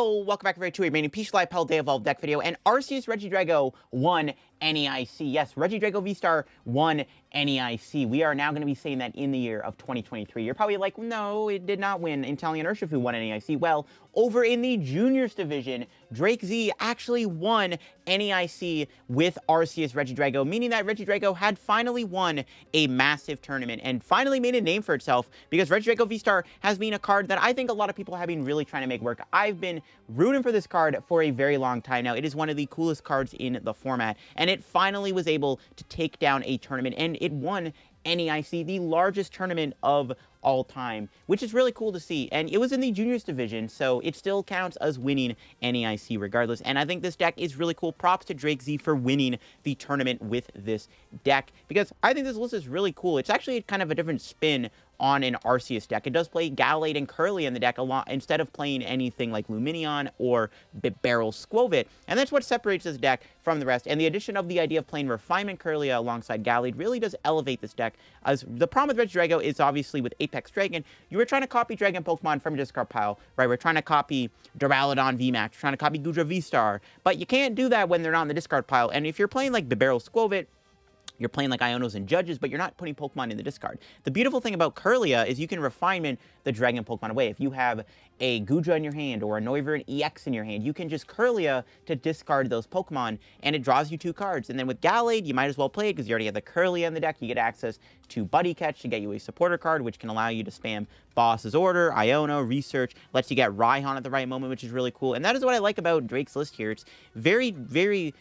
Yo, welcome back everybody to a remaining Peach Live Paldea Evolved deck video and Arceus Regidrago 1 NAIC. Yes, Regidrago VSTAR 1 NAIC. We are now going to be saying that in the year of 2023. You're probably like, no, it did not win. Italian Urshifu won NAIC. Well, over in the Juniors division, Drake Z actually won NAIC with Arceus Regidrago, meaning that Regidrago had finally won a massive tournament and finally made a name for itself, because Regidrago VSTAR has been a card that I think a lot of people have been really trying to make work. I've been rooting for this card for a very long time now. It is one of the coolest cards in the format, and it finally was able to take down a tournament, and it won NAIC, the largest tournament of all time, which is really cool to see. And it was in the Juniors division, so it still counts as winning NAIC regardless. And I think this deck is really cool. Props to Drake Z for winning the tournament with this deck, because I think this list is really cool. It's actually kind of a different spin on an Arceus deck. It does play Gallade and Kirlia in the deck a lot, instead of playing anything like Lumineon or Barrel Skwovet. And that's what separates this deck from the rest. And the addition of the idea of playing Refinement Kirlia alongside Gallade really does elevate this deck. As the problem with Regidrago is obviously with Apex Dragon, you were trying to copy Dragon Pokemon from your discard pile, right? We're trying to copy Duraludon VMAX, trying to copy Gudra VSTAR, but you can't do that when they're not in the discard pile. And if you're playing like Barrel Skwovet, you're playing like Ionos and Judges, but you're not putting Pokemon in the discard. The beautiful thing about Kirlia is you can refinement the Dragon Pokemon away. If you have a Gudra in your hand or a Noivern EX in your hand, you can just Kirlia to discard those Pokemon, and it draws you 2 cards. And then with Gallade, you might as well play it because you already have the Kirlia in the deck. You get access to Buddy Catch to get you a supporter card, which can allow you to spam Boss's Order, Iono, Research, lets you get Raihan at the right moment, which is really cool. And that is what I like about Drake's list here. It's very, very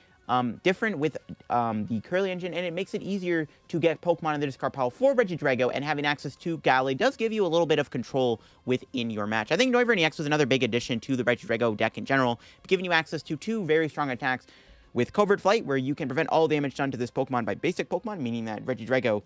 different with the Kirlia engine, and it makes it easier to get Pokemon in the discard pile for Regidrago, and having access to Gallade does give you a little bit of control within your match. I think Noivern EX was another big addition to the Regidrago deck in general, giving you access to 2 very strong attacks with Covert Flight, where you can prevent all damage done to this Pokemon by basic Pokemon, meaning that Regidrago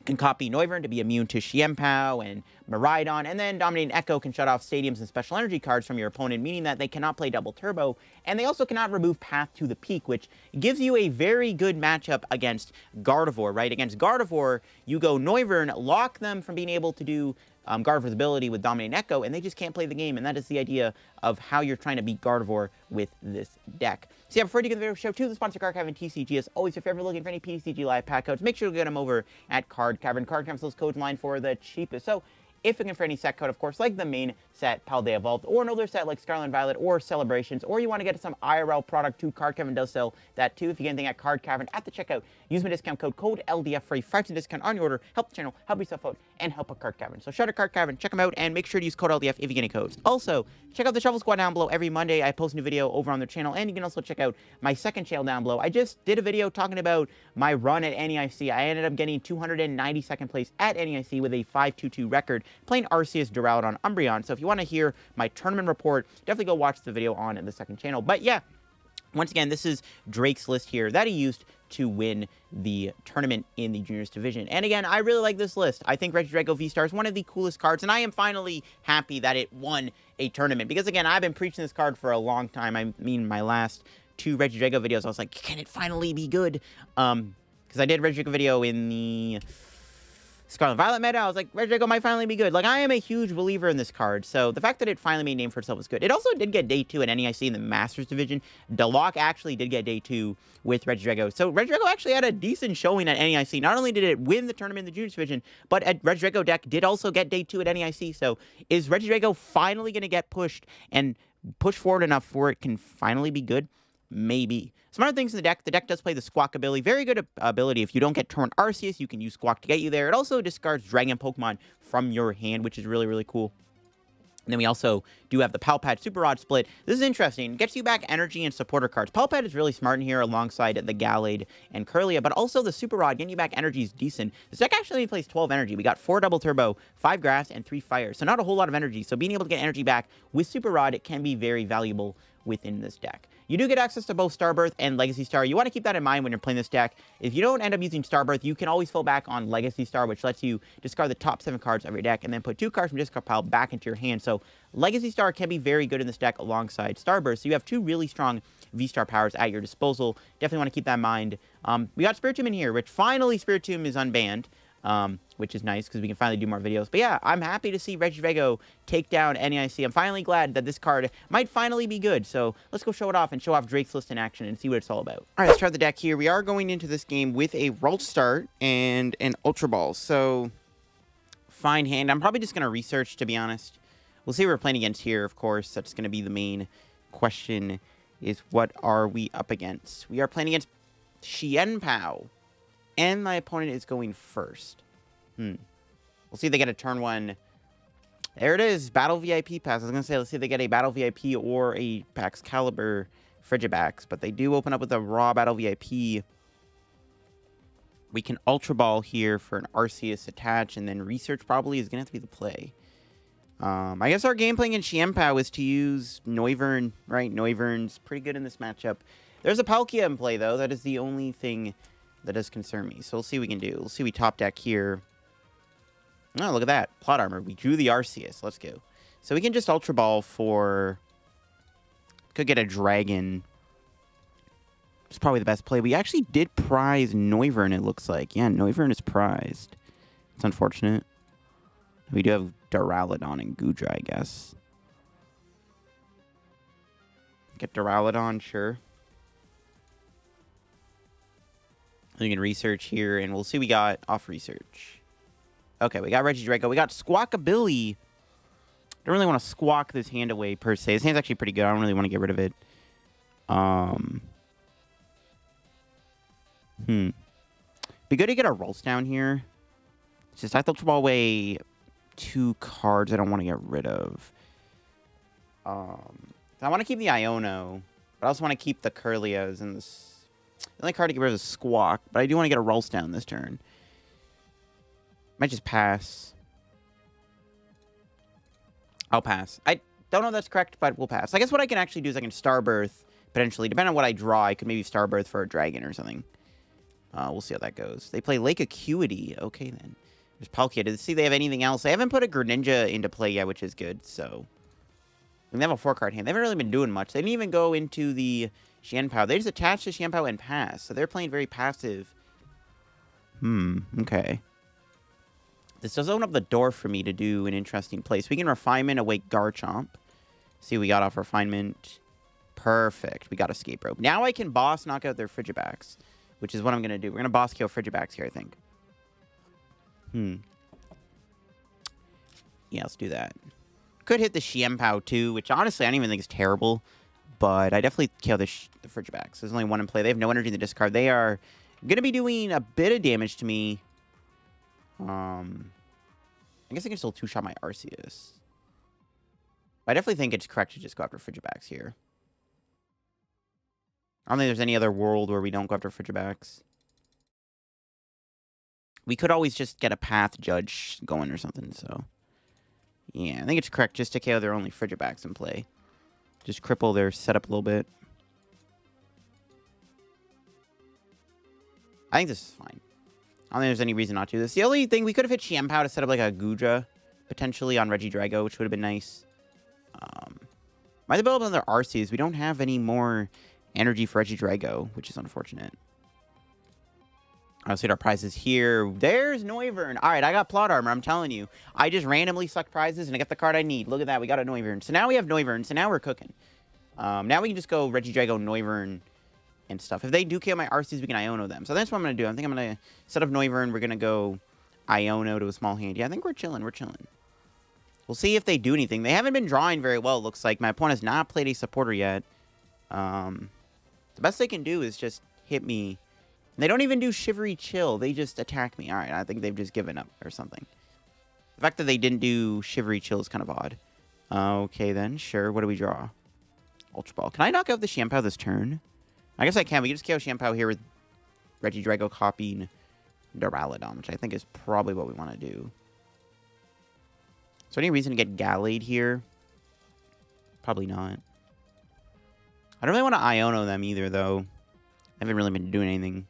can copy Noivern to be immune to Chien-Pao and Miraidon, and then Dominating Echo can shut off Stadiums and Special Energy cards from your opponent, meaning that they cannot play Double Turbo, and they also cannot remove Path to the Peak, which gives you a very good matchup against Gardevoir, right? Against Gardevoir, you go Noivern, lock them from being able to do Gardevoir's ability with Dominating Echo, and they just can't play the game, and that is the idea of how you're trying to beat Gardevoir with this deck. So yeah, before you get the video show, to the sponsor Card Cavern TCG. As always, if you're ever looking for any PTCG live pack codes, make sure to get them over at Card Cavern. Card Cavern's those codes line for the cheapest. So if you're looking for any set code, of course, like the main set, Paldea Evolved, or another set like Scarlet and Violet or Celebrations, or you want to get some IRL product too, Card Cavern does sell that too. If you get anything at Card Cavern at the checkout, use my discount code LDF for a 5% discount on your order. Help the channel, help yourself out, and help a Card Cavern. So shout out to Card Cavern, check them out, and make sure to use code LDF if you get any codes. Also, check out the Shuffle Squad down below. Every Monday, I post a new video over on their channel, and you can also check out my second channel down below. I just did a video talking about my run at NAIC. I ended up getting 292nd place at NAIC with a 5.22 record, playing Arceus, Duraludon, Umbreon. So if you want to hear my tournament report, definitely go watch the video on the second channel. But yeah, once again, this is Drake's list here that he used to win the tournament in the Juniors division. And again, I really like this list. I think Regidrago VSTAR is one of the coolest cards, and I am finally happy that it won a tournament, because again, I've been preaching this card for a long time. I mean, my last 2 Regidrago videos, I was like, can it finally be good? Because I did Regidrago video in the Scarlet and Violet meta. I was like, Regidrago might finally be good. Like, I am a huge believer in this card, so the fact that it finally made a name for itself was good. It also did get day 2 at NAIC in the Masters division. Deloc actually did get day 2 with Regidrago. So Regidrago actually had a decent showing at NAIC. Not only did it win the tournament in the Juniors division, but Regidrago deck did also get day 2 at NAIC. So is Regidrago finally going to get pushed and push forward enough for it can finally be good? Maybe. Some other things in the deck does play the Squawkabilly. Very good ability. If you don't get Torn Arceus, you can use Squawk to get you there. It also discards Dragon Pokemon from your hand, which is really, really cool. And then we also do have the Pal Pad Super Rod split. This is interesting. It gets you back energy and supporter cards. Pal Pad is really smart in here alongside the Gallade and Kirlia, but also the Super Rod getting you back energy is decent. This deck actually plays 12 energy. We got 4 Double Turbo, 5 Grass, and 3 Fire. So not a whole lot of energy. So being able to get energy back with Super Rod, it can be very valuable within this deck. You do get access to both Starbirth and Legacy Star. You want to keep that in mind when you're playing this deck. If you don't end up using Starbirth, you can always fall back on Legacy Star, which lets you discard the top 7 cards of your deck and then put 2 cards from discard pile back into your hand. So Legacy Star can be very good in this deck alongside Starbirth. So you have 2 really strong V-Star powers at your disposal. Definitely want to keep that in mind. We got Spiritomb in here, which finally Spiritomb is unbanned. which is nice because we can finally do more videos. But yeah, I'm happy to see Regidrago take down NAIC. I'm finally glad that this card might finally be good. So let's go show it off and show off Drake's List in action and see what it's all about. All right, let's start the deck here. We are going into this game with a Ralts start and an Ultra Ball. So fine hand. I'm probably just going to research, to be honest. We'll see what we're playing against here, of course. That's going to be the main question, is what are we up against? We are playing against Chien-Pao. And my opponent is going first. We'll see if they get a turn 1. There it is. Battle VIP pass. I was going to say, let's see if they get a Battle VIP or a Pax Caliber Frigibax. But they do open up with a raw Battle VIP. We can Ultra Ball here for an Arceus attach. And then Research probably is going to have to be the play. I guess our game playing in Chien-Pao is to use Noivern, right? Noivern's pretty good in this matchup. There's a Palkia in play, though. That is the only thing that does concern me. So we'll see what we can do. We'll see we top deck here. Oh, look at that. Plot armor. We drew the Arceus. Let's go. So we can just Ultra Ball for... Could get a Dragon. It's probably the best play. We actually did prize Noivern, it looks like. Yeah, Noivern is prized. It's unfortunate. We do have Duraludon and Gudra, I guess. Get Duraludon, sure. We can research here, and we'll see what we got off research. Okay, we got Regidrago. We got Squawkabilly. Don't really want to squawk this hand away, per se. This hand's actually pretty good. I don't really want to get rid of it. Be good to get a Ralts down here. It's just I have to Ultra Ball away 2 cards I don't want to get rid of. So I want to keep the Iono, but I also want to keep the Kirlias and this. The only card to get rid of is Squawk, but I do want to get a Ralts down this turn. Might just pass. I'll pass. I don't know if that's correct, but we'll pass. I guess what I can actually do is I can Starbirth, potentially. Depending on what I draw, I could maybe Starbirth for a Dragon or something. We'll see how that goes. They play Lake Acuity. Okay, then. There's Palkia. Did see they have anything else? They haven't put a Greninja into play yet, which is good, so... And they have a 4-card hand. They haven't really been doing much. They didn't even go into the Chien-Pao. They just attached to Chien-Pao and pass. So they're playing very passive. Okay. This does open up the door for me to do an interesting play. So we can Refinement, awake Garchomp. See what we got off Refinement. Perfect. We got Escape Rope. Now I can boss knock out their Frigibax, which is what I'm going to do. We're going to boss kill Frigibax here, I think. Yeah, let's do that. Could hit the Chien-Pao too, which honestly I don't even think is terrible. But I definitely kill the Frigibax. There's only 1 in play. They have no energy in the discard. They are going to be doing a bit of damage to me. I guess I can still 2-shot my Arceus. But I definitely think it's correct to just go after Frigibax here. I don't think there's any other world where we don't go after Frigibax. We could always just get a Path Judge going or something, so... Yeah, I think it's correct just to KO their only Frigibax in play. Just cripple their setup a little bit. I think this is fine. I don't think there's any reason not to do this. The only thing, we could have hit Chien-Pao to set up like a Gudra, potentially on Regidrago, which would have been nice. Might have built up on their Arceus. We don't have any more energy for Regidrago, which is unfortunate. I'll see our prizes here. There's Noivern. All right, I got plot armor. I'm telling you. I just randomly sucked prizes, and I got the card I need. Look at that. We got a Noivern. So now we have Noivern. So now we're cooking. Now we can just go Regidrago, Noivern, and stuff. If they do kill my Arceus, we can Iono them. So that's what I'm going to do. I think I'm going to set up Noivern. We're going to go Iono to a small hand. Yeah, I think we're chilling. We're chilling. We'll see if they do anything. They haven't been drawing very well, it looks like. My opponent has not played a supporter yet. The best they can do is just hit me. They don't even do Shivery Chill. They just attack me. All right, I think they've just given up or something. The fact that they didn't do Shivery Chill is kind of odd. Okay, then. Sure. What do we draw? Ultra Ball. Can I knock out the Chien-Pao this turn? I guess I can. We can just KO Chien-Pao here with Regidrago copying Duraludon, which I think is probably what we want to do. So any reason to get Gallade here? Probably not. I don't really want to Iono them either, though. I haven't really been doing anything.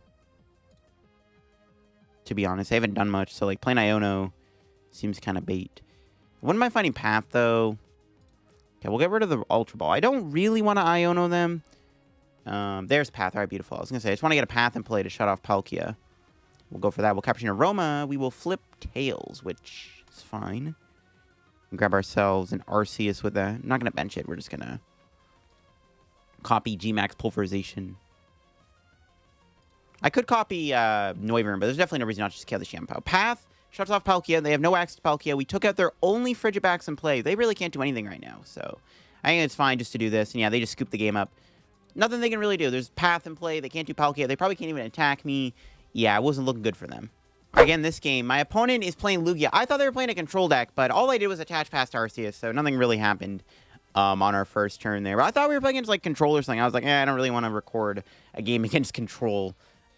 To be honest, I haven't done much, so like playing Iono seems kind of bait. Wouldn't mind finding Path, though. Okay, we'll get rid of the Ultra Ball. I don't really want to Iono them. There's Path. All right, beautiful. I was going to say, I just want to get a Path in play to shut off Palkia. We'll go for that. We'll Capturing Aroma. We will flip Tails, which is fine. And grab ourselves an Arceus with that. I'm not going to bench it. We're just going to copy G-Max Pulverization. I could copy Noivern, but there's definitely no reason not to just kill the Chien-Pao. Path shuts off Palkia. They have no access to Palkia. We took out their only Frigibax in play. They really can't do anything right now, so I think it's fine just to do this. And yeah, they just scoop the game up. Nothing they can really do. There's Path in play. They can't do Palkia. They probably can't even attack me. Yeah, it wasn't looking good for them. Again, this game, my opponent is playing Lugia. I thought they were playing a control deck, but all I did was attach past Arceus, so nothing really happened on our first turn there. But I thought we were playing against, like, control or something. I was like, I don't really want to record a game against control.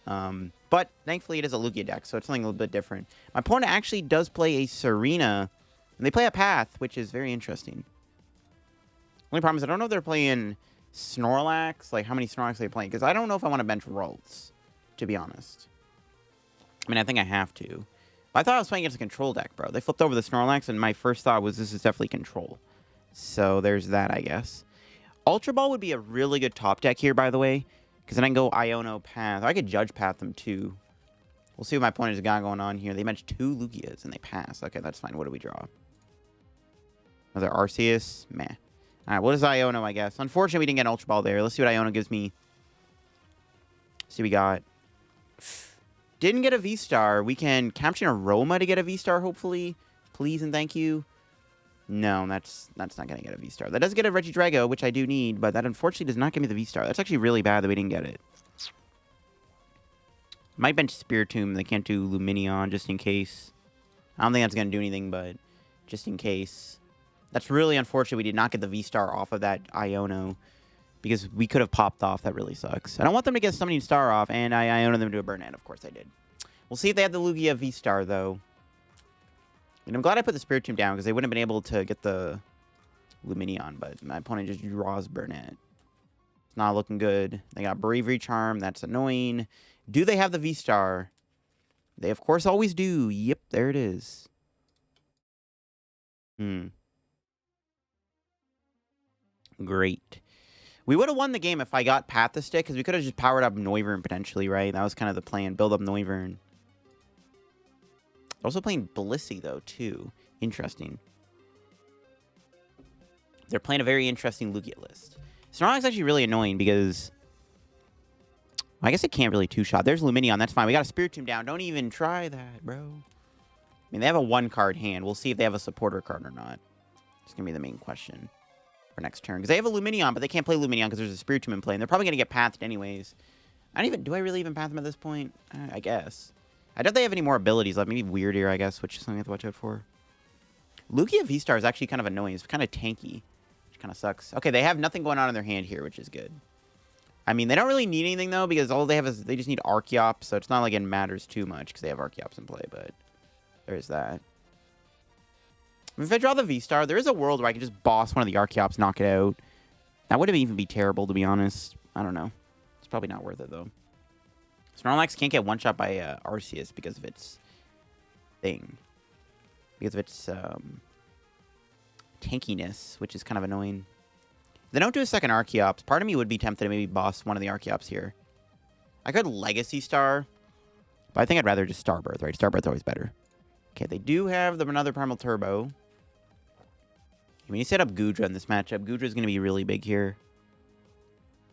But thankfully it is a Lugia deck, so it's something a little bit different. My opponent actually does play a Serena, and they play a Path, which is very interesting. Only problem is I don't know if they're playing Snorlax, like how many Snorlax they're playing, because I don't know if I want to bench Ralts, to be honest. I mean, I think I have to. But I thought I was playing against a control deck, bro. They flipped over the Snorlax, and my first thought was this is definitely control. So there's that, I guess. Ultra Ball would be a really good top deck here, by the way. Because then I can go Iono Path. I could Judge Path them, too. We'll see what my opponent has got going on here. They match 2 Lugias, and they pass. Okay, that's fine. What do we draw? Another Arceus? Meh. Alright, what is Iono, I guess? Unfortunately, we didn't get an Ultra Ball there. Let's see what Iono gives me. Let's see what we got. Didn't get a V-Star. We can Capture Aroma to get a V-Star, hopefully. Please and thank you. No, that's not going to get a V-Star. That does get a Regidrago, which I do need, but that unfortunately does not give me the V-Star. That's actually really bad that we didn't get it. Might bench Spiritomb. They can't do Lumineon, just in case. I don't think that's going to do anything, but just in case. That's really unfortunate we did not get the V-Star off of that Iono, because we could have popped off. That really sucks. I don't want them to get Summoning Star off, and I Iono them to a Burnett. Of course I did. We'll see if they have the Lugia V-Star, though. And I'm glad I put the Spiritomb down, because they wouldn't have been able to get the Lumineon, but my opponent just draws Burnett. It's not looking good. They got Bravery Charm. That's annoying. Do they have the V-Star? They, of course, always do. Yep, there it is. Great. We would have won the game if I got Path to stick, because we could have just powered up Noivern, potentially, right? That was kind of the plan. Build up Noivern. Also playing Blissey, though, too. Interesting. They're playing a very interesting Lugia list. Snorlax actually really annoying because... I guess it can't really two-shot. There's Lumineon. That's fine. We got a Spiritomb down. Don't even try that, bro. I mean, they have a one-card hand. We'll see if they have a supporter card or not. It's going to be the main question for next turn. Because they have a Lumineon, but they can't play Lumineon because there's a Spiritomb in play. And they're probably going to get pathed anyways. Do I really even path them at this point? I guess. I doubt they have any more abilities left. Maybe Weird Ear, I guess, which is something I have to watch out for. Lugia V-Star is actually kind of annoying. It's kind of tanky, which kind of sucks. Okay, they have nothing going on in their hand here, which is good. I mean, they don't really need anything, though, because all they have is they just need Archeops, so it's not like it matters too much because they have Archeops in play, but there's that. I mean, if I draw the V-Star, there is a world where I can just boss one of the Archeops, knock it out. That wouldn't even be terrible, to be honest. I don't know. It's probably not worth it, though. Snorlax can't get one-shot by Arceus because of its thing. Because of its tankiness, which is kind of annoying. If they don't do a second Archeops, part of me would be tempted to maybe boss one of the Archeops here. I could Legacy Star, but I think I'd rather just Star Birth, right? Star Birth's always better. Okay, they do have another Primal Turbo. When you set up Goodra in this matchup, Goodra's going to be really big here.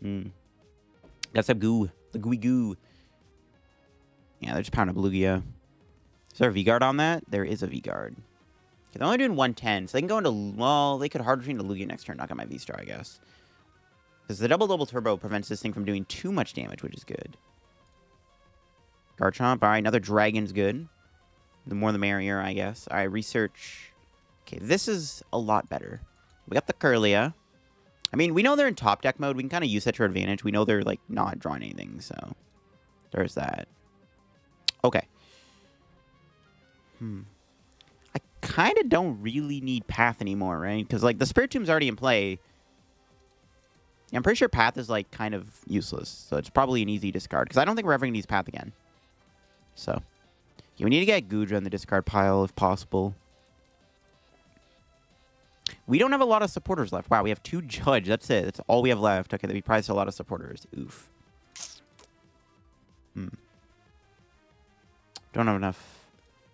Got some goo. The gooey goo. Yeah, they're just pounding up Lugia. Is there a V-Guard on that? There is a V-Guard. Okay, they're only doing 110, so they can go into... Well, they could hard retreat into Lugia next turn, knock out my V-Star, I guess. Because the double turbo prevents this thing from doing too much damage, which is good. Garchomp. All right, another Dragon's good. The more the merrier, I guess. All right, research. Okay, this is a lot better. We got the Kirlia. I mean, we know they're in top deck mode. We can kind of use that to our advantage. We know they're, like, not drawing anything, so... There's that. Okay. I kind of don't really need Path anymore, right? Because, like, the Spiritomb's already in play. Yeah, I'm pretty sure Path is, like, kind of useless. So it's probably an easy discard. Because I don't think we're ever going to use Path again. So... Yeah, we need to get Goodra in the discard pile, if possible. We don't have a lot of supporters left. Wow, we have 2 Judge. That's it. That's all we have left. Okay, we probably still a lot of supporters. Oof. Don't have enough.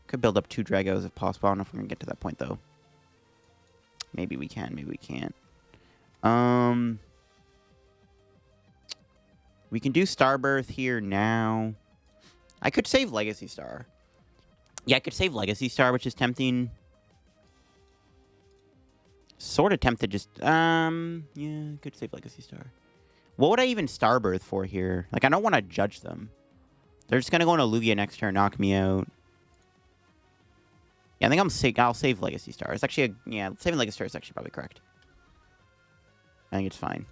Could build up 2 Dragos if possible. I don't know if we're going to get to that point, though. Maybe we can. Maybe we can't. We can do Starbirth here now. I could save Legacy Star. Yeah, I could save Legacy Star, which is tempting. Sort of tempted just... yeah, I could save Legacy Star. What would I even Starbirth for here? Like, I don't want to judge them. They're just going to go into Lugia next turn, knock me out. Yeah, I think I'll save Legacy Star. It's actually yeah, saving Legacy Star is actually probably correct. I think it's fine.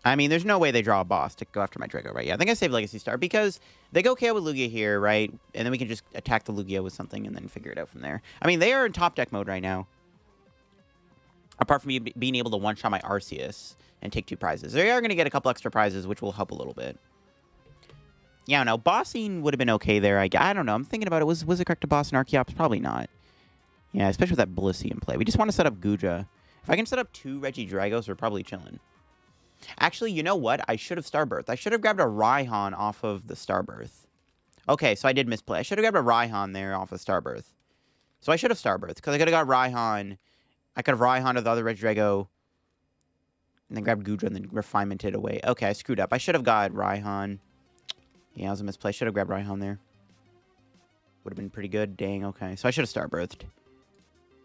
I mean, there's no way they draw a boss to go after my Drago, right? Yeah, I think I save Legacy Star because they go KO with Lugia here, right? And then we can just attack the Lugia with something and then figure it out from there. I mean, they are in top deck mode right now. Apart from me being able to one-shot my Arceus and take 2 prizes. They are going to get a couple extra prizes, which will help a little bit. Yeah, I don't know. Bossing would have been okay there. I don't know. I'm thinking about it. Was it correct to boss an Archeops? Probably not. Yeah, especially with that Blissey in play. We just want to set up Goodra. If I can set up 2 Regidragos, we're probably chilling. Actually, you know what? I should have Starbirth. I should have grabbed a Raihan off of the Starbirth. Okay, so I did misplay. I should have grabbed a Raihan there off of Starbirth. So I should have Starbirth, because I could have got Raihan. I could have Raihan to the other Regidrago, and then grabbed Goodra and then refinemented away. Okay, I screwed up. I should have got Raihan. Yeah, it was a misplay. I should have grabbed Raihan there. Would have been pretty good. Dang, okay. So I should have Starbirthed.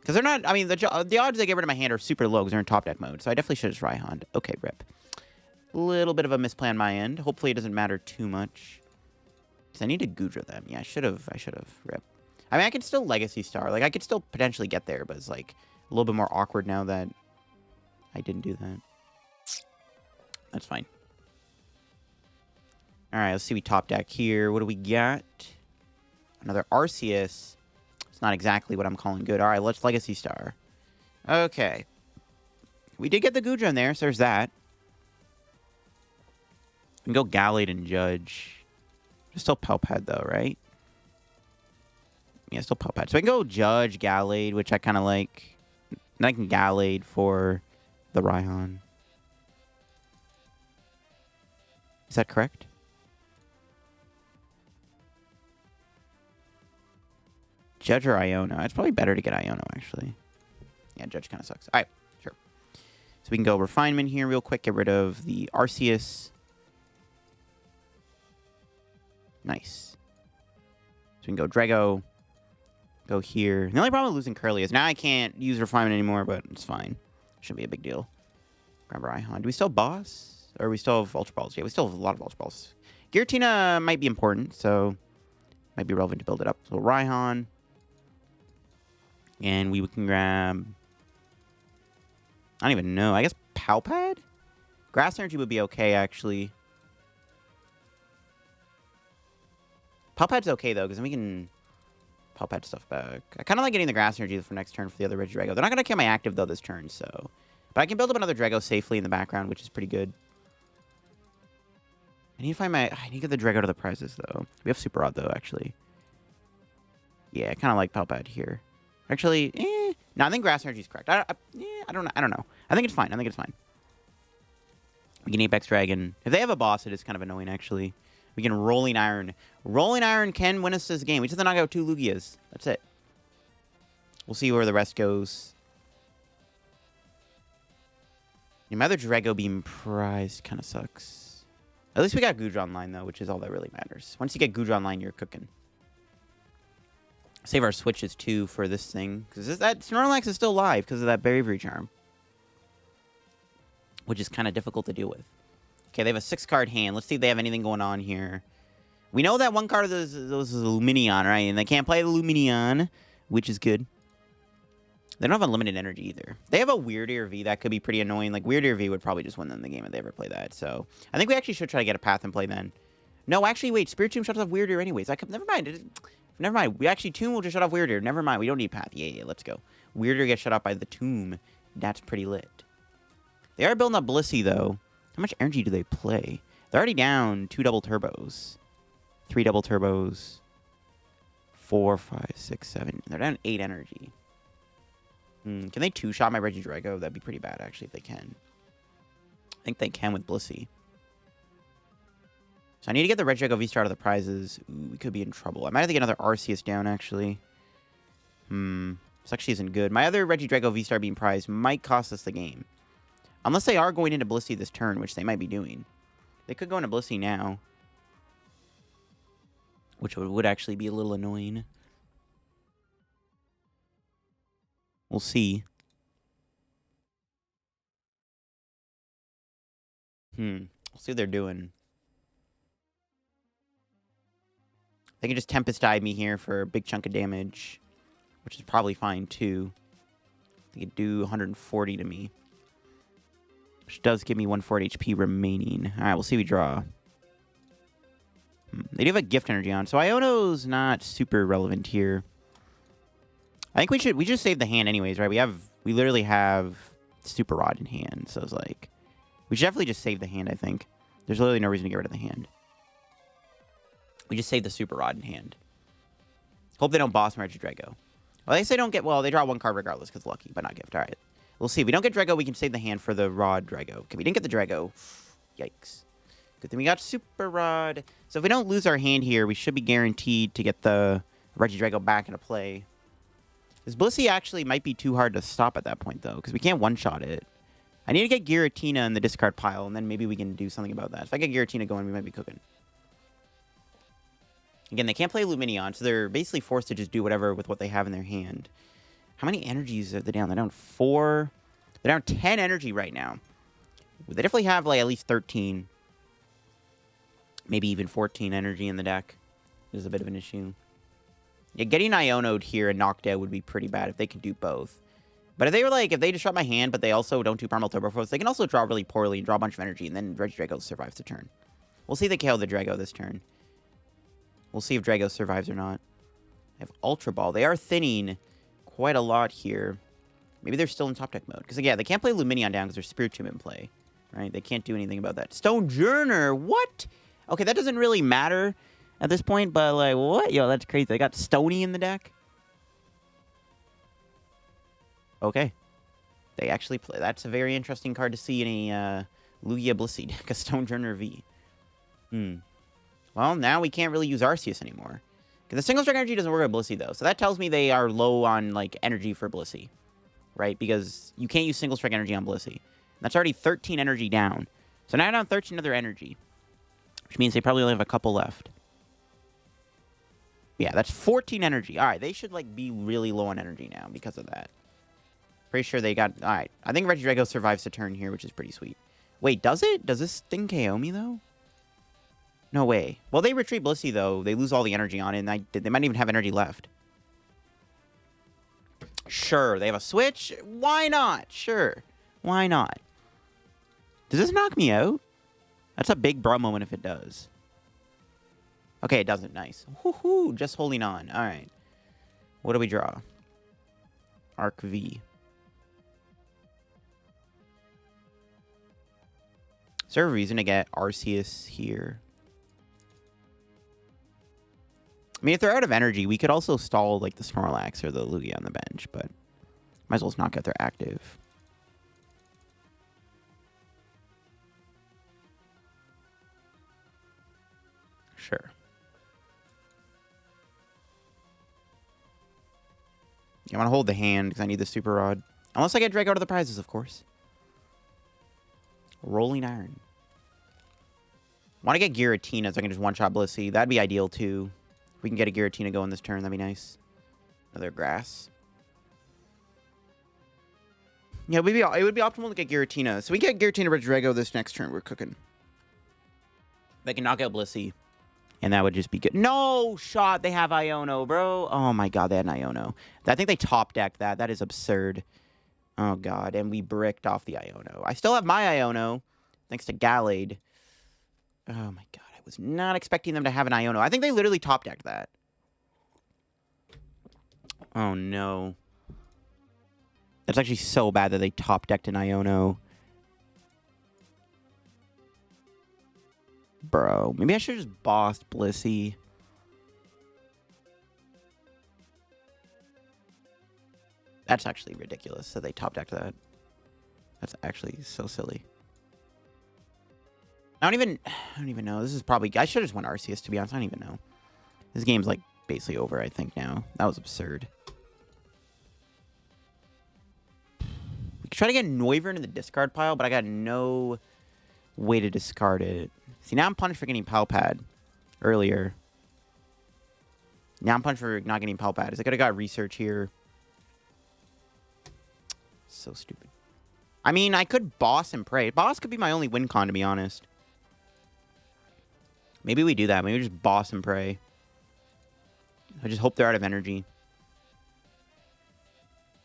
Because they're not... I mean, the odds they get rid of my hand are super low because they're in top deck mode. So I definitely should have just Raihan'd. Okay, rip. Little bit of a misplay on my end. Hopefully it doesn't matter too much. Because I need to Goodra them. Yeah, I should have. Rip. I mean, I could still Legacy Star. Like, I could still potentially get there, but it's, like, a little bit more awkward now that I didn't do that. That's fine. Alright, let's see. We top deck here. What do we got? Another Arceus. It's not exactly what I'm calling good. Alright, let's Legacy Star. Okay. We did get the Goodra in there, so there's that. We can go Gallade and Judge. Just still Pal Pad, though, right? Yeah, still Pal Pad. So I can go Judge, Gallade, which I kind of like. And I can Gallade for the Raihan. Is that correct? Judge or Iono? It's probably better to get Iono, actually. Yeah, Judge kind of sucks. All right, sure. So we can go Refinement here real quick. Get rid of the Arceus. Nice. So we can go Drago. Go here. The only problem with losing Kirlia is now I can't use Refinement anymore, but it's fine. Shouldn't be a big deal. Grab Raihan. Do we still boss? Or we still have Ultra Balls? Yeah, we still have a lot of Ultra Balls. Giratina might be important, so might be relevant to build it up. So Raihan. And we can grab... I don't even know. I guess Pal Pad? Grass Energy would be okay, actually. Pal Pad's okay, though, because then we can Pal Pad stuff back. I kind of like getting the Grass Energy for next turn for the other Regidrago. They're not going to kill my active, though, this turn, so... But I can build up another Drago safely in the background, which is pretty good. I need to find my... I need to get the Drago to the prizes, though. We have Super Rod, though, actually. Yeah, I kind of like Pal Pad here. Actually, no, I think Grass Energy is correct. I don't know. I think it's fine. We can Apex Dragon. If they have a boss, it is kind of annoying, actually. We can Rolling Iron. Rolling Iron can win us this game. We just have to knock out 2 Lugias. That's it. We'll see where the rest goes. My other Drago being prized kind of sucks. At least we got Goodra online, though, which is all that really matters. Once you get Goodra online, you're cooking. Save our switches, too, for this thing. Because that Snorlax is still alive because of that Bravery Charm. Which is kind of difficult to deal with. Okay, they have a 6-card hand. Let's see if they have anything going on here. We know that one card of those is a Lumineon, right? And they can't play the Lumineon, which is good. They don't have unlimited energy, either. They have a Weird Ear V. That could be pretty annoying. Like, Weird Ear V would probably just win them the game if they ever play that. So, I think we actually should try to get a path and play then. No, actually, wait. Spiritomb shuts off Weird Ear anyways. Never mind. Never mind. We actually, Tomb will just shut off Weird Ear. Never mind. We don't need Path. Yeah, let's go. Weird Ear gets shut off by the Tomb. That's pretty lit. They are building up Blissey, though. How much energy do they play? They're already down 2 double turbos. 3 double turbos. 4, 5, 6, 7. They're down 8 energy. Can they 2-shot my Regidrago? That'd be pretty bad, actually, if they can. I think they can with Blissey. So I need to get the Regidrago VSTAR out of the prizes. Ooh, we could be in trouble. I might have to get another Arceus down, actually. This actually isn't good. My other Regidrago VSTAR being prized might cost us the game. Unless they are going into Blissey this turn, which they might be doing. They could go into Blissey now. Which would actually be a little annoying. We'll see. We'll see what they're doing. They can just Tempest Dive me here for a big chunk of damage. Which is probably fine, too. They could do 140 to me. Which does give me 140 HP remaining. Alright, we'll see we draw. They do have a Gift Energy on, so Iono's not super relevant here. I think we just save the hand anyways, right? We literally have Super Rod in hand, so it's like... We should definitely just save the hand, I think. There's literally no reason to get rid of the hand. We just save the Super Rod in hand. Hope they don't boss Regidrago. Well, they say don't get... Well, they draw one card regardless because lucky, but not gift. All right. We'll see. If we don't get Drago, we can save the hand for the Rod Drago. Okay, we didn't get the Drago. Yikes. Good thing we got Super Rod. So if we don't lose our hand here, we should be guaranteed to get the Regidrago back into play. This Blissey actually might be too hard to stop at that point, though, because we can't one-shot it. I need to get Giratina in the discard pile, and then maybe we can do something about that. If I get Giratina going, we might be cooking. Again, they can't play Lumineon, so they're basically forced to just do whatever with what they have in their hand. How many energies are they down? They're down 4. They're down 10 energy right now. They definitely have, like, at least 13. Maybe even 14 energy in the deck. This is a bit of an issue. Yeah, getting Iono'd here and knocked out would be pretty bad if they could do both. But if they were, like, if they disrupt my hand, but they also don't do Primal Turbo Force, they can also draw really poorly and draw a bunch of energy, and then Regidrago survives the turn. We'll see if they KO the Drago this turn. We'll see if Drago survives or not. They have Ultra Ball. They are thinning quite a lot here. Maybe they're still in top deck mode. Because, again, they can't play Lumineon down because there's Spiritomb in play. Right? They can't do anything about that. Stonejourner! What? Okay, that doesn't really matter at this point, but, like, what? Yo, that's crazy. They got Stony in the deck? Okay. They actually play. That's a very interesting card to see in a Lugia Blissey deck, a Stonejourner V. Well, now we can't really use Arceus anymore. Because the single strike energy doesn't work at Blissey, though. So that tells me they are low on, like, energy for Blissey. Right? Because you can't use single strike energy on Blissey. That's already 13 energy down. So now down 13 other energy. Which means they probably only have a couple left. Yeah, that's 14 energy. Alright, they should, like, be really low on energy now because of that. Pretty sure they got... Alright, I think Regidrago survives the turn here, which is pretty sweet. Wait, does it? Does this thing KO me, though? No way. Well, they retreat Blissey, though. They lose all the energy on it, and they might even have energy left. Sure, they have a switch. Why not? Sure. Why not? Does this knock me out? That's a big bro moment if it does. Okay, it doesn't. Nice. Woohoo! Just holding on. All right. What do we draw? Arc V. Is there a reason to get Arceus here? I mean, if they're out of energy, we could also stall, like, the Snorlax or the Lugia on the bench, but might as well just knock out their active. Sure. I want to hold the hand because I need the Super Rod. Unless I get Drago out of the prizes, of course. Rolling Iron. Want to get Giratina so I can just one-shot Blissey. That'd be ideal, too. If we can get a Giratina going this turn, that'd be nice. Another grass. Yeah, it would be optimal to get Giratina. So we get Giratina Regidrago this next turn. We're cooking. They can knock out Blissey. And that would just be good. No shot. They have Iono, bro. Oh, my God. They had an Iono. I think they top-decked that. That is absurd. Oh, God. And we bricked off the Iono. I still have my Iono. Thanks to Gallade. Oh, my God. I was not expecting them to have an Iono. I think they literally top-decked that. Oh, no. That's actually so bad that they top-decked an Iono. Bro, maybe I should have just bossed Blissey. That's actually ridiculous that they top-decked that. That's actually so silly. I don't even know. This is probably... I should have just won Arceus, to be honest. I don't even know. This game's, like, basically over, I think, now. That was absurd. We could try to get Noivern in the discard pile, but I got no way to discard it. See, now I'm punished for getting Pal Pad earlier. Now I'm punished for not getting Pal Pad. I could have got Research here. So stupid. I mean, I could Boss and Pray. Boss could be my only win con, to be honest. Maybe we do that. Maybe we just Boss and Pray. I just hope they're out of energy.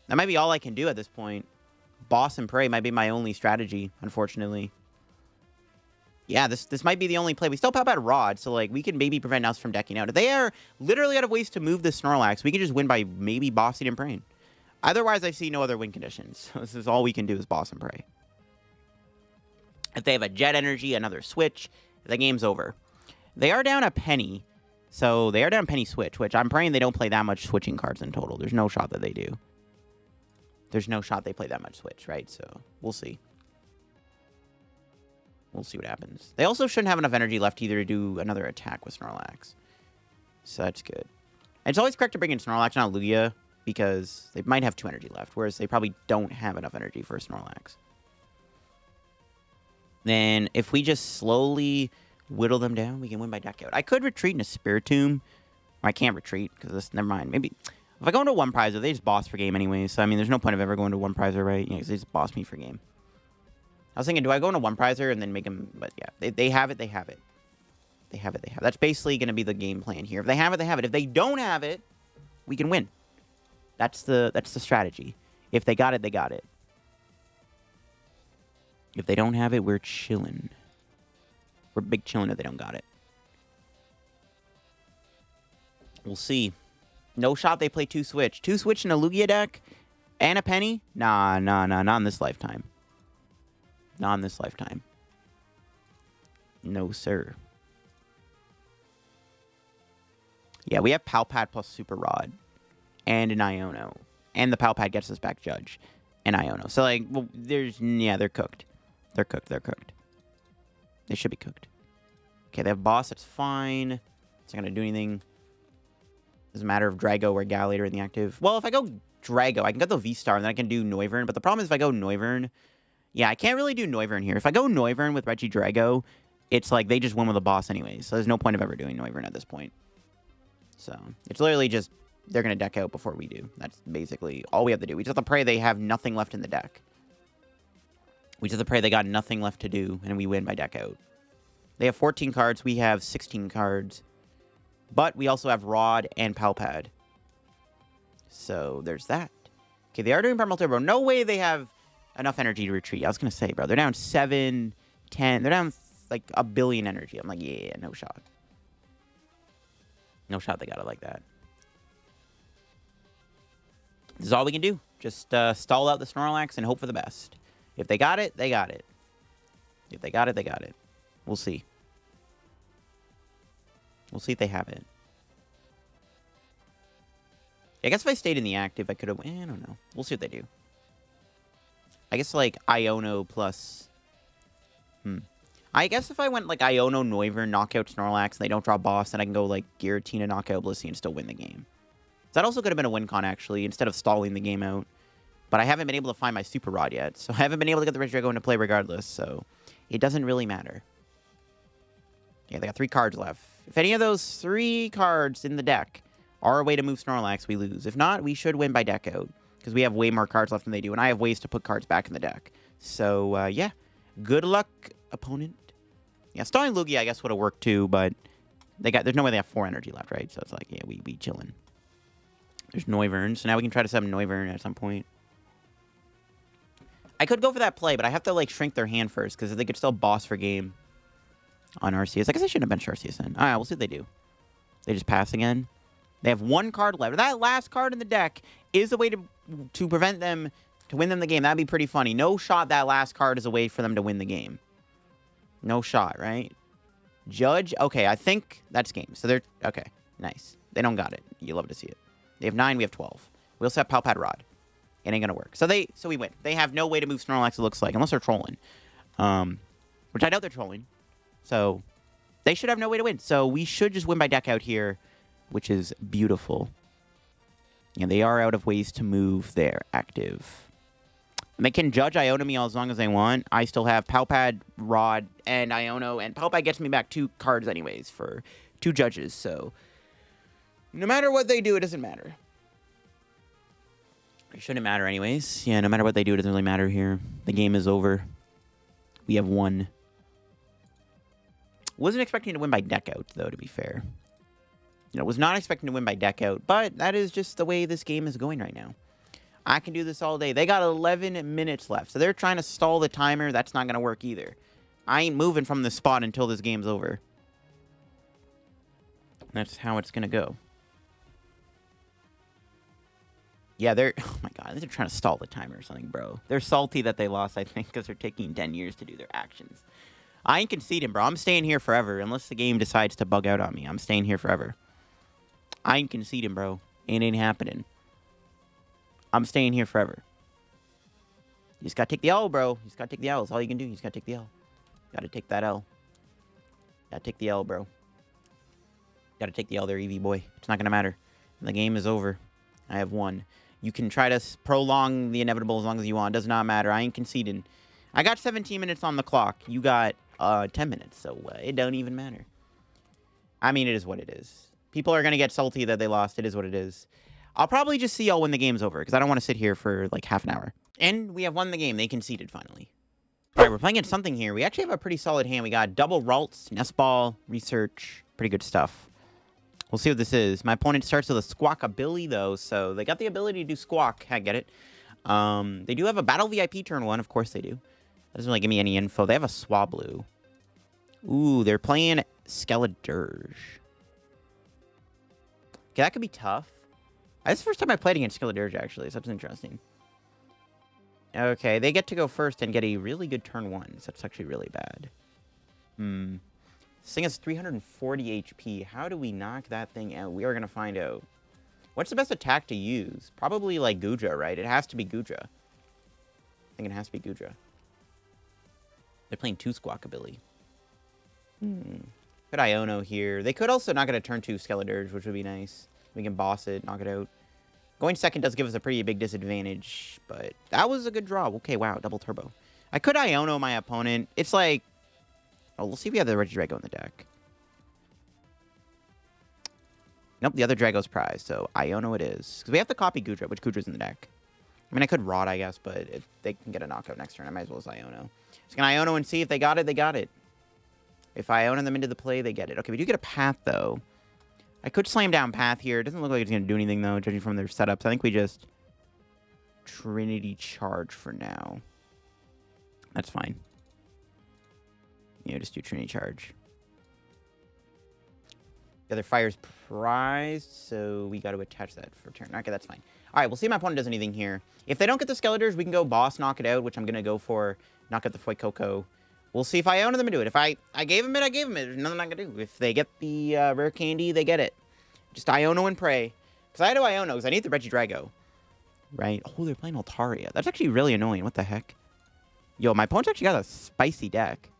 That might be all I can do at this point. Boss and Pray might be my only strategy, unfortunately. Yeah, this might be the only play. We still pop out Rod, so like we can maybe prevent us from decking out. If they are literally out of ways to move the Snorlax, we can just win by maybe Bossing and Praying. Otherwise, I see no other win conditions. So this is all we can do is Boss and Pray. If they have a Jet Energy, another Switch, the game's over. They are down a penny. So they are down penny Switch, which I'm praying they don't play that much switching cards in total. There's no shot that they do. There's no shot they play that much Switch, right? So we'll see. We'll see what happens. They also shouldn't have enough energy left either to do another attack with Snorlax. So that's good. And it's always correct to bring in Snorlax, not Lugia, because they might have 2 energy left, whereas they probably don't have enough energy for Snorlax. Then if we just slowly whittle them down, we can win by deck out. I could retreat into Spiritomb. I can't retreat because this. Never mind. Maybe if I go into one prizer, they just boss for game anyway. So I mean, there's no point of ever going to one prizer, right? Yeah, because they just boss me for game. I was thinking, do I go into one prizer and then make them? But yeah, they have it. They have it. They have it. They have it. That's basically going to be the game plan here. If they have it, they have it. If they don't have it, we can win. That's the strategy. If they got it, they got it. If they don't have it, we're chilling. We're big chilling if they don't got it. We'll see. No shot they play 2 Switch. 2 Switch in a Lugia deck and a penny? Nah, not in this lifetime. Not in this lifetime. No, sir. Yeah, we have Pal Pad plus Super Rod. And an Iono. And the Pal Pad gets us back Judge. And Iono. So, like, well, yeah, they're cooked. They're cooked. They're cooked. They should be cooked. Okay, they have Boss. That's fine. It's not going to do anything. Doesn't matter if Drago or Gallade are in the active. Well, if I go Drago, I can get the V-Star, and then I can do Noivern. But the problem is if I go Noivern... Yeah, I can't really do Noivern here. If I go Noivern with Regidrago, it's like they just win with a Boss anyways. So there's no point of ever doing Noivern at this point. So, it's literally just... They're going to deck out before we do. That's basically all we have to do. We just have to pray they have nothing left in the deck. We just have to pray they got nothing left to do, and we win by deck out. They have 14 cards. We have 16 cards. But we also have Rod and Pal Pad. So, there's that. Okay, they are doing Primal Turbo. No way they have enough energy to retreat. I was going to say, bro. They're down 7, 10. They're down, like, 1 billion energy. I'm like, yeah, no shot. No shot they got it like that. This is all we can do. Just stall out the Snorlax and hope for the best. If they got it, they got it. If they got it, they got it. We'll see. We'll see if they have it. I guess if I stayed in the active, I could have... I don't know. We'll see what they do. I guess, like, Iono plus... I guess if I went, like, Iono, Noivern, knockout Snorlax, and they don't draw Boss, then I can go, like, Giratina, knockout Blissey, and still win the game. That also could have been a win con, actually, instead of stalling the game out. But I haven't been able to find my Super Rod yet, so I haven't been able to get the Regidrago into play regardless, so it doesn't really matter. Yeah, they got 3 cards left. If any of those 3 cards in the deck are a way to move Snorlax, we lose. If not, we should win by deck out, because we have way more cards left than they do, and I have ways to put cards back in the deck. So, yeah. Good luck, opponent. Yeah, stalling Lugia, I guess, would have worked too, but there's no way they have 4 energy left, right? So it's like, yeah, we chilling. There's Noivern, so now we can try to summon Noivern at some point. I could go for that play, but I have to, like, shrink their hand first, because they could still boss for game on Arceus. I guess I shouldn't have benched Arceus then. Alright, we'll see what they do. They just pass again. They have 1 card left. That last card in the deck is a way to prevent them, to win them the game. That'd be pretty funny. No shot that last card is a way for them to win the game. No shot, right? Judge? Okay, I think that's game. So they're... Okay, nice. They don't got it. You love to see it. They have 9, we have 12. We also have Pal Pad Rod. It ain't gonna work. So we win. They have no way to move Snorlax, it looks like, unless they're trolling. Which I doubt they're trolling. So they should have no way to win. So we should just win by deck out here, which is beautiful. And they are out of ways to move. They're active. And they can judge Iono me as long as they want. I still have Pal Pad, Rod, and Iono. And Pal Pad gets me back 2 cards anyways for 2 judges. So no matter what they do, it doesn't matter. It shouldn't matter anyways. Yeah, no matter what they do, it doesn't really matter here. The game is over. We have won. Wasn't expecting to win by deck out, though, to be fair. You know, was not expecting to win by deck out, but that is just the way this game is going right now. I can do this all day. They got 11 minutes left, so they're trying to stall the timer. That's not going to work either. I ain't moving from this spot until this game's over. That's how it's going to go. Yeah, they're... Oh, my God. They're trying to stall the timer or something, bro. They're salty that they lost, I think, because they're taking 10 years to do their actions. I ain't conceding, bro. I'm staying here forever. Unless the game decides to bug out on me. I'm staying here forever. I ain't conceding, bro. It ain't happening. I'm staying here forever. You just gotta take the L, bro. You just gotta take the L. That's all you can do. You just gotta take the L. Gotta take that L. Gotta take the L, bro. Gotta take the L there, EV boy. It's not gonna matter. The game is over. I have won. You can try to prolong the inevitable as long as you want. It does not matter. I ain't conceding. I got 17 minutes on the clock. You got 10 minutes, so it don't even matter. I mean, it is what it is. People are going to get salty that they lost. It is what it is. I'll probably just see y'all when the game's over, because I don't want to sit here for, like, half an hour. And we have won the game. They conceded, finally. All right, we're playing at something here. We actually have a pretty solid hand. We got double Ralts, Nest Ball, Research. Pretty good stuff. We'll see what this is. My opponent starts with a Squawkabilly, though, so they got the ability to do Squawk. I get it. They do have a Battle VIP turn 1. Of course they do. That doesn't really give me any info. They have a Swablu. Ooh, they're playing Skeledirge. Okay, that could be tough. That's the first time I played against Skeledirge, actually, so that's interesting. Okay, they get to go first and get a really good turn 1, so that's actually really bad. This thing has 340 HP. How do we knock that thing out? We are going to find out. What's the best attack to use? Probably, like, Goodra, right? It has to be Goodra. I think it has to be Goodra. They're playing 2 Squawkabilly. Could Iono here. They could also knock it a turn 2 Skeledirge, which would be nice. We can boss it, knock it out. Going second does give us a pretty big disadvantage, but that was a good draw. Okay, wow, double turbo. I could Iono my opponent. It's like... Oh, we'll see if we have the Regidrago in the deck. Nope, the other Drago's prize, so Iono it is. Because we have to copy Goodra, which Goodra's in the deck. I mean, I could Rod, I guess, but if they can get a knockout next turn, I might as well as Iono. Just gonna Iono and see if they got it, they got it. If Iono them into the play, they get it. Okay, we do get a Path, though. I could slam down Path here. It doesn't look like it's going to do anything, though, judging from their setups. I think we just Trinity Charge for now. That's fine. Yeah, just do Trinity Charge. The other fire's prized, so we got to attach that for turn. Okay, that's fine. All right, we'll see if my opponent does anything here. If they don't get the Skeledirge, we can go Boss, knock it out, which I'm going to go for. Knock out the Fuecoco. We'll see if I Iono them and do it. If I gave him it, I gave him it. There's nothing I can do. If they get the rare candy, they get it. Just Iono and pray. Because I had to Iono, because I need the Regidrago. Right? Oh, they're playing Altaria. That's actually really annoying. What the heck? Yo, my opponent's actually got a spicy deck.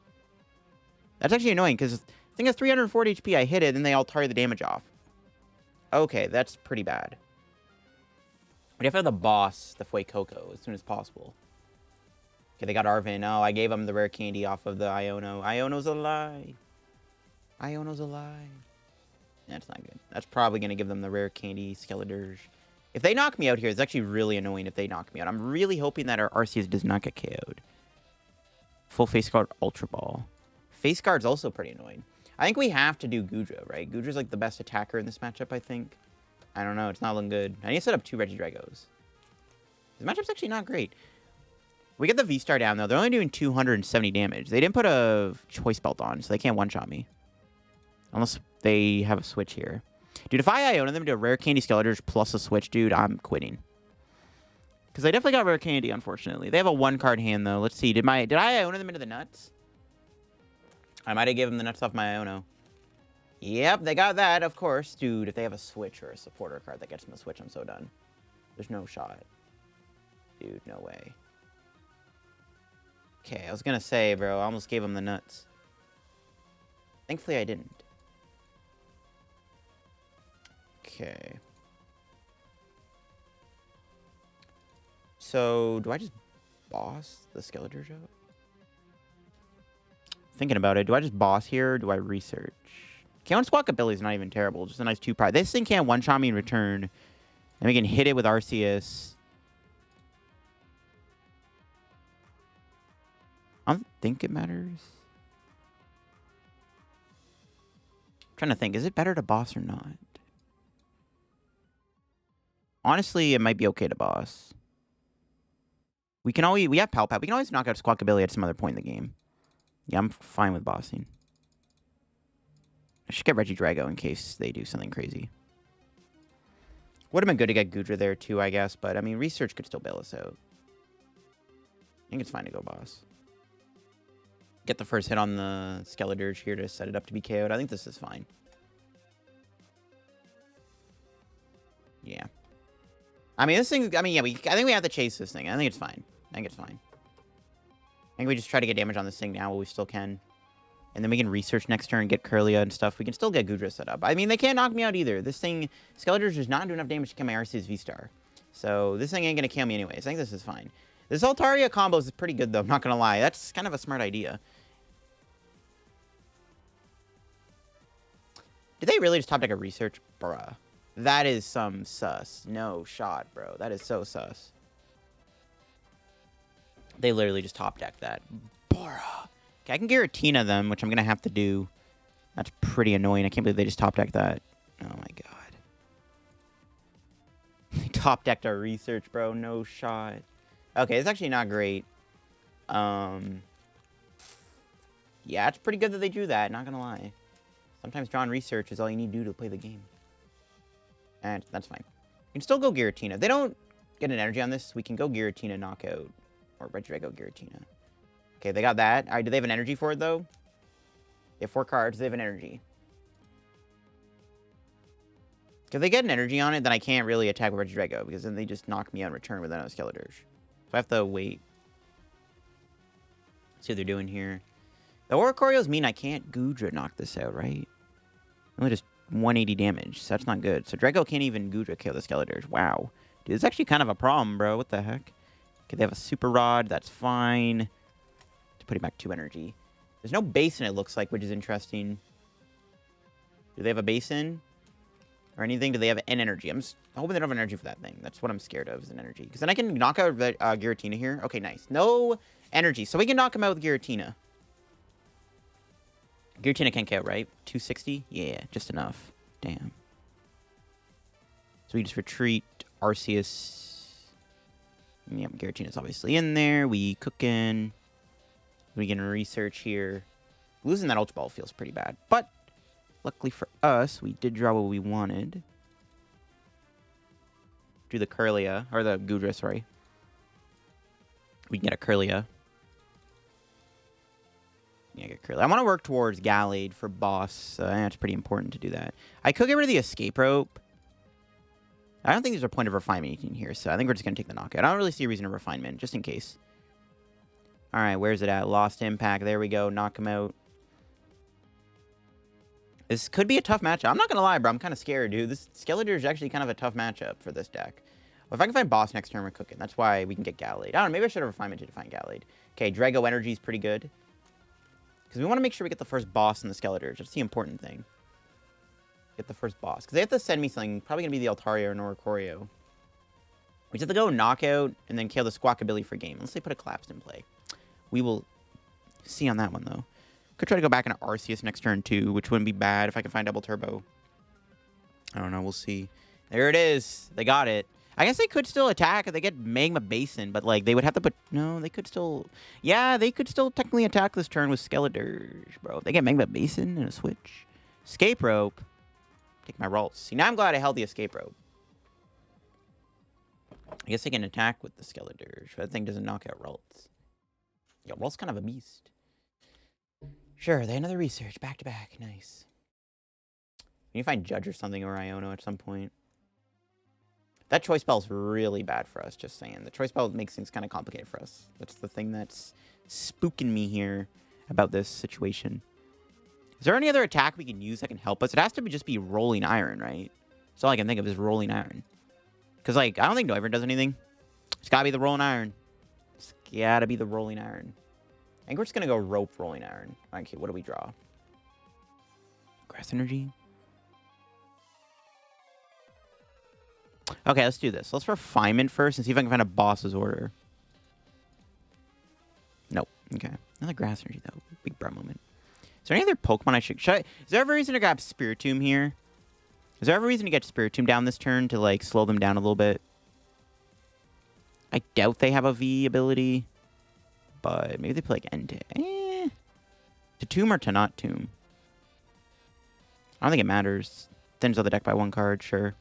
That's actually annoying, because the thing has 340 HP. I hit it, and they Altaria the damage off. Okay, that's pretty bad. But if I have the boss, the Fuecoco, as soon as possible. Okay, they got Arvin. Oh, I gave him the rare candy off of the Iono. Iono's alive. Iono's alive. That's not good. That's probably going to give them the rare candy, Skeledirge. If they knock me out here, it's actually really annoying if they knock me out. I'm really hoping that our Arceus does not get KO'd. Full face guard, Ultra Ball. Face guard's also pretty annoying. I think we have to do Goodra, right? Goodra's like the best attacker in this matchup, I think. I don't know. It's not looking good. I need to set up 2 Regidragos. This matchup's actually not great. We get the V-Star down, though. They're only doing 270 damage. They didn't put a Choice Belt on, so they can't one-shot me. Unless they have a Switch here. Dude, if I Iono them to a Rare Candy Skeledirge plus a Switch, dude, I'm quitting. Because they definitely got Rare Candy, unfortunately. They have a 1-card hand, though. Let's see. Did I Iono them into the nuts? I might have given them the nuts off my Iono. Yep, they got that, of course. Dude, if they have a Switch or a supporter card that gets them a Switch, I'm so done. There's no shot. Dude, no way. Okay, I was gonna say, bro, I almost gave him the nuts. Thankfully, I didn't. Okay. So, do I just boss the Skeletor show? Thinking about it, do I just boss here or do I research? K1 Squawkabilly is not even terrible. Just a nice 2-pride. This thing can't one-shot me in return. And we can hit it with Arceus. I don't think it matters. I'm trying to think. Is it better to boss or not? Honestly, it might be okay to boss. We have Pal Pad. We can always knock out Squawkabilly at some other point in the game. Yeah, I'm fine with bossing. I should get Regidrago in case they do something crazy. Would have been good to get Goodra there too, I guess. But, I mean, Research could still bail us out. I think it's fine to go boss. Get the first hit on the Skeletor here to set it up to be KO'd. I think this is fine. Yeah. I mean, this thing... I mean, yeah, I think we have to chase this thing. I think it's fine. I think it's fine. I think we just try to get damage on this thing now while we still can. And then we can research next turn, get Kirlia and stuff. We can still get Goodra set up. I mean, they can't knock me out either. This thing, Skeletor's just not doing enough damage to kill my Arceus V-Star. So this thing ain't going to kill me anyways. I think this is fine. This Altaria combo is pretty good, though. I'm not going to lie. That's kind of a smart idea. Did they really just top deck a research? Bruh. That is some sus. No shot, bro. That is so sus. They literally just top decked that. Bruh. Okay, I can Giratina them, which I'm going to have to do. That's pretty annoying. I can't believe they just top decked that. Oh my god. They top decked our research, bro. No shot. Okay, it's actually not great. Yeah, it's pretty good that they drew that, not going to lie. Sometimes drawing research is all you need to do to play the game. And that's fine. You can still go Giratina. If they don't get an energy on this, we can go Giratina knockout. Or Regidrago Giratina. Okay, they got that. All right, do they have an energy for it, though? They have 4 cards. They have an energy. If they get an energy on it, then I can't really attack with Regidrago, because then they just knock me out in return with another Skeletor. So I have to wait. See what they're doing here. The Oricorios mean I can't Goodra knock this out, right? Only just 180 damage, so that's not good. So Drago can't even Goodra kill the Skeletors. Wow. Dude, it's actually kind of a problem, bro. What the heck? Okay, they have a Super Rod. That's fine. To put it back 2 energy. There's no basin, it looks like, which is interesting. Do they have a basin? Or anything? Do they have an energy? I'm just hoping they don't have an energy for that thing. That's what I'm scared of, is an energy. Because then I can knock out Giratina here. Okay, nice. No energy. So we can knock him out with Giratina. Giratina can't KO, right? 260? Yeah, just enough. Damn. So we just retreat Arceus. Yep, Giratina's obviously in there. We cooking. We can research here. Losing that Ultra Ball feels pretty bad. But, luckily for us, we did draw what we wanted. Do the Kirlia, or the Goodra, sorry. We can get a Kirlia. Yeah, get Kirlia. I want to work towards Gallade for boss. That's pretty important to do that. I could get rid of the Escape Rope. I don't think there's a point of refinement in here, so I think we're just going to take the knockout. I don't really see a reason of refinement, just in case. Alright, where's it at? Lost Impact. There we go. Knock him out. This could be a tough matchup. I'm not going to lie, bro. I'm kind of scared, dude. This Skeletor is actually kind of a tough matchup for this deck. Well, if I can find boss next turn, we're cooking. That's why we can get Gallade. I don't know. Maybe I should have refinement to find Gallade. Okay, Drago Energy is pretty good. Because we want to make sure we get the first boss in the Skeletor. That's the important thing. Get the first boss. Because they have to send me something. Probably going to be the Altaria or Oricorio. We just have to go knockout and then kill the Squawkabilly for game. Unless they put a Collapsed in play. We will see on that one, though. Could try to go back into Arceus next turn, too, which wouldn't be bad if I can find Double Turbo. I don't know. We'll see. There it is. They got it. I guess they could still attack if they get Magma Basin, but, like, they would have to put... No, they could still... Yeah, they could still technically attack this turn with Skeletors, bro. If they get Magma Basin and a Switch. Escape Rope. Take my Ralts. See, now I'm glad I held the Escape Rope. I guess they can attack with the Skeletors. That thing doesn't knock out Ralts. Yeah, Ralts kind of a beast. Sure, they had another research. Back to back. Nice. Can you find Judge or something or Iono at some point? That choice spell is really bad for us, just saying. The choice spell makes things kind of complicated for us. That's the thing that's spooking me here about this situation. Is there any other attack we can use that can help us? It has to just be Rolling Iron, right? That's all I can think of is Rolling Iron. Because, like, I don't think Noivern does anything. It's got to be the Rolling Iron. It's got to be the Rolling Iron. I think we're just going to go Rope Rolling Iron. Okay, what do we draw? Grass Energy? Okay, let's do this. Let's Refinement first and see if I can find a boss's order. Nope. Okay. Another Grass Energy, though. Big bro moment. Is there any other Pokemon I should... Is there ever a reason to grab Spiritomb here? Is there ever a reason to get Spiritomb down this turn to, like, slow them down a little bit? I doubt they have a V ability. But maybe they play, like, end to... To tomb or to not tomb? I don't think it matters. Thins out the deck by 1 card, sure.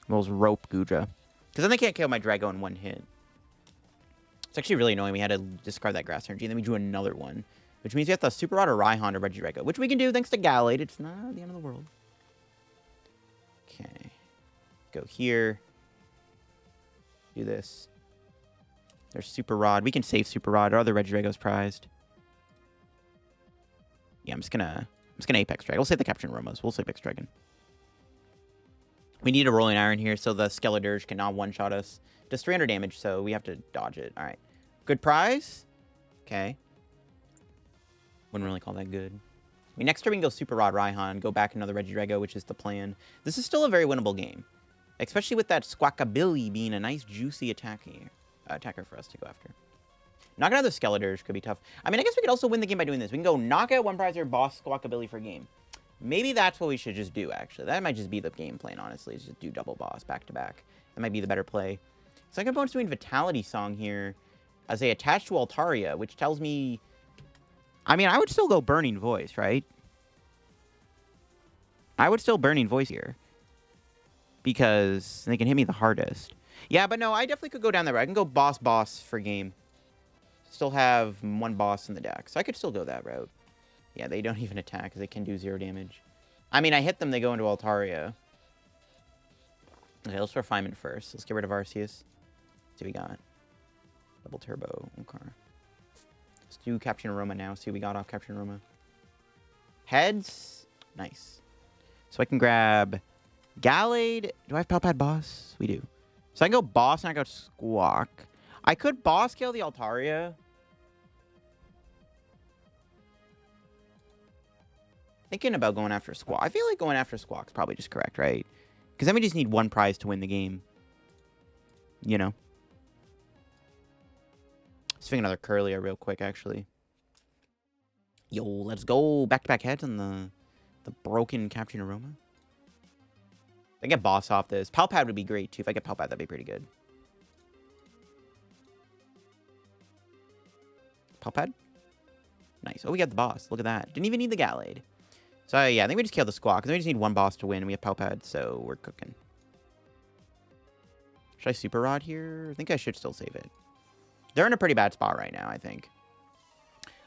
Rolls Rope Gudra. Because then they can't kill my Drago in 1 hit. It's actually really annoying. We had to discard that Grass Energy, and then we drew another one. Which means we have to Super Rod or Raihan or Regidrago. Which we can do thanks to Gallade. It's not the end of the world. Okay. Go here. Do this. There's Super Rod. We can save Super Rod. Our other Regidrago's prized. Yeah, I'm just gonna Apex Dragon. We'll save the Capturing Aromas. We'll save Apex Dragon. We need a Rolling Iron here so the Skeledirge cannot one-shot us. Does 300 damage, so we have to dodge it. All right. Good prize. Okay. Wouldn't really call that good. I mean, next turn we can go Super Rod Raihan, go back another Regidrago, which is the plan. This is still a very winnable game. Especially with that Squawkabilly being a nice, juicy attacker for us to go after. Knocking out the Skeledirge could be tough. I mean, I guess we could also win the game by doing this. We can go knock out one prizer, boss Squawkabilly for game. Maybe that's what we should just do, actually. That might just be the game plan, honestly. Is just do double boss back-to-back. That might be the better play. Second opponent's doing Vitality Song here as they attach to Altaria, which tells me... I mean, I would still go Burning Voice, right? I would still Burning Voice here. Because they can hit me the hardest. Yeah, but no, I definitely could go down that route. I can go boss for game. Still have 1 boss in the deck. So I could still go that route. Yeah, they don't even attack because they can do 0 damage. I mean, I hit them, they go into Altaria. Okay, let's Refinement first. Let's get rid of Arceus. See what we got. Double Turbo. Okay. Let's do Capturing Aroma now. See what we got off Capturing Aroma. Heads. Nice. So I can grab Gallade. Do I have Pal Pad Boss? We do. So I can go Boss and I go Squawk. I could Boss kill the Altaria. Thinking about going after Squawk. I feel like going after Squawk's probably just correct, right? Because then we just need 1 prize to win the game. You know? Let's swing another Kirlia real quick, actually. Yo, let's go. Back-to-back heads on the broken Capturing Aroma. If I get boss off this. Pal Pad would be great, too. If I get Pal Pad, that'd be pretty good. Pal Pad? Nice. Oh, we got the boss. Look at that. Didn't even need the Gallade. So, yeah, I think we just kill the Squawk. Because we just need 1 boss to win. And we have Pal Pad, so we're cooking. Should I Super Rod here? I think I should still save it. They're in a pretty bad spot right now, I think.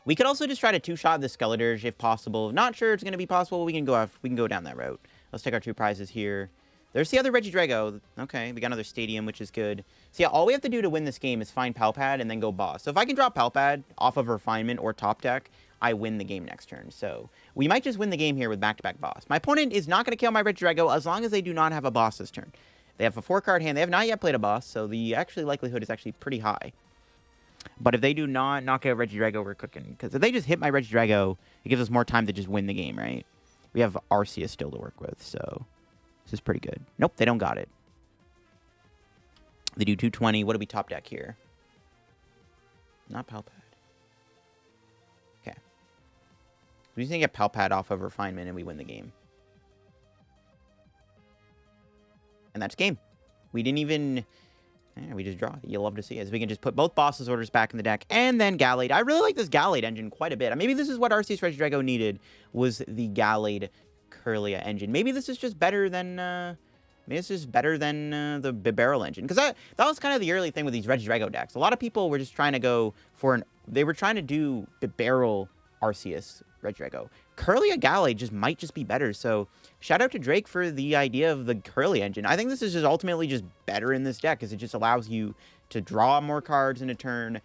We could also just try to 2-shot the Skeledirge if possible. Not sure it's going to be possible. We can go down that route. Let's take our 2 prizes here. There's the other Regidrago. Okay, we got another Stadium, which is good. So yeah, all we have to do to win this game is find Pal Pad and then go boss. So if I can drop Pal Pad off of Refinement or top deck, I win the game next turn. So we might just win the game here with back-to-back boss. My opponent is not going to kill my Regidrago as long as they do not have a boss this turn. They have a 4-card hand. They have not yet played a boss, so the likelihood is actually pretty high. But if they do not knock out Regidrago, we're cooking. Because if they just hit my Regidrago, it gives us more time to just win the game, right? We have Arceus still to work with, so this is pretty good. Nope, they don't got it. They do 220. What do we top deck here? Not Pal Pad. Okay. We just need to get Pal Pad off of Refinement and we win the game. And that's game. We didn't even... we just draw. You'll love to see it. So we can just put both bosses' orders back in the deck. And then Gallade. I really like this Gallade engine quite a bit. Maybe this is what Arceus Regidrago needed, was the Gallade Kirlia engine. Maybe this is just better than... maybe this is better than the Bibarel engine. Because that was kind of the early thing with these Regidrago decks. A lot of people were just trying to go for they were trying to do Bibarel Arceus Regidrago. Kirlia Gallade just might just be better. So shout out to Drake for the idea of the Kirlia engine. I think this is just ultimately just better in this deck because it just allows you to draw more cards in a turn,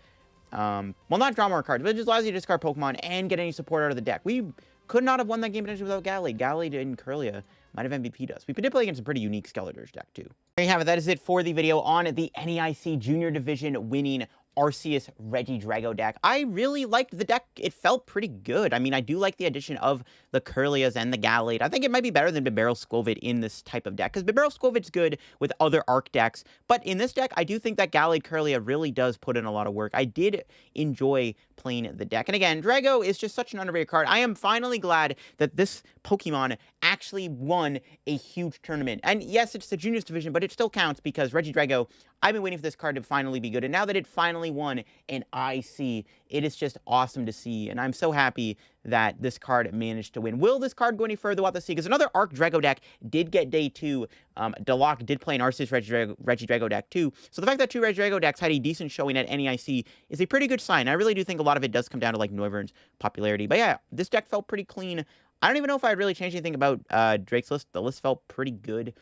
well, not draw more cards, but it just allows you to discard Pokemon and get any support out of the deck. We could not have won that game potentially without Gallade. Gallade and Kirlia might have MVP'd us. We did play against a pretty unique Skeletors deck, too. There you have it. That is it for the video on the NAIC Junior Division winning Arceus Regidrago deck. I really liked the deck. It felt pretty good. I mean, I do like the addition of the Kirlias and the Gallade. I think it might be better than Bibarel Skwovet in this type of deck, because Bibarel Skwovet's good with other Arc decks, but in this deck, I do think that Gallade Kirlia really does put in a lot of work. I did enjoy playing the deck. And again, Drago is just such an underrated card. I am finally glad that this Pokemon actually won a huge tournament. And yes, it's the Juniors Division, but it still counts because Regidrago, I've been waiting for this card to finally be good. And now that it finally won an IC, it is just awesome to see. And I'm so happy that this card managed to win. Will this card go any further? We'll have to see, because another Arc Drago deck did get day 2. Delok did play an Arceus Regidrago deck too. So the fact that 2 Regidrago decks had a decent showing at NAIC is a pretty good sign. I really do think a lot of it does come down to like Noivern's popularity. But yeah, this deck felt pretty clean. I don't even know if I'd really changed anything about Drake's list. The list felt pretty good.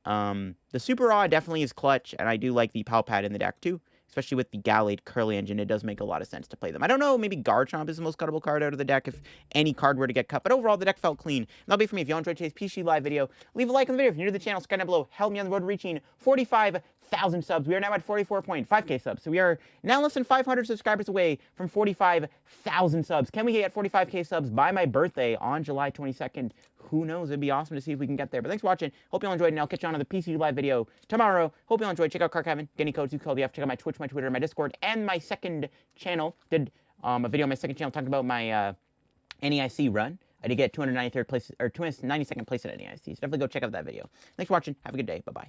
The Super Raw definitely is clutch, and I do like the Pal Pad in the deck too. Especially with the Gallade Curly engine, it does make a lot of sense to play them. I don't know, maybe Garchomp is the most cuttable card out of the deck if any card were to get cut, but overall, the deck felt clean. And that'll be for me. If you enjoyed today's PTCG live video, leave a like on the video. If you're new to the channel, subscribe down below. Help me on the road to reaching 45,000 subs. We are now at 44.5k subs, so we are now less than 500 subscribers away from 45,000 subs. Can we get 45k subs by my birthday on July 22nd? Who knows? It'd be awesome to see if we can get there. But thanks for watching. Hope you all enjoyed, and I'll catch you on the PTCG live video tomorrow. Hope you all enjoyed. Check out Kevin. Get any codes, use code DF. Check out my Twitch, my Twitter, my Discord, and my second channel. Did a video on my second channel talking about my NAIC run. I did get 293rd place or 292nd place at NAIC. So definitely go check out that video. Thanks for watching. Have a good day. Bye-bye.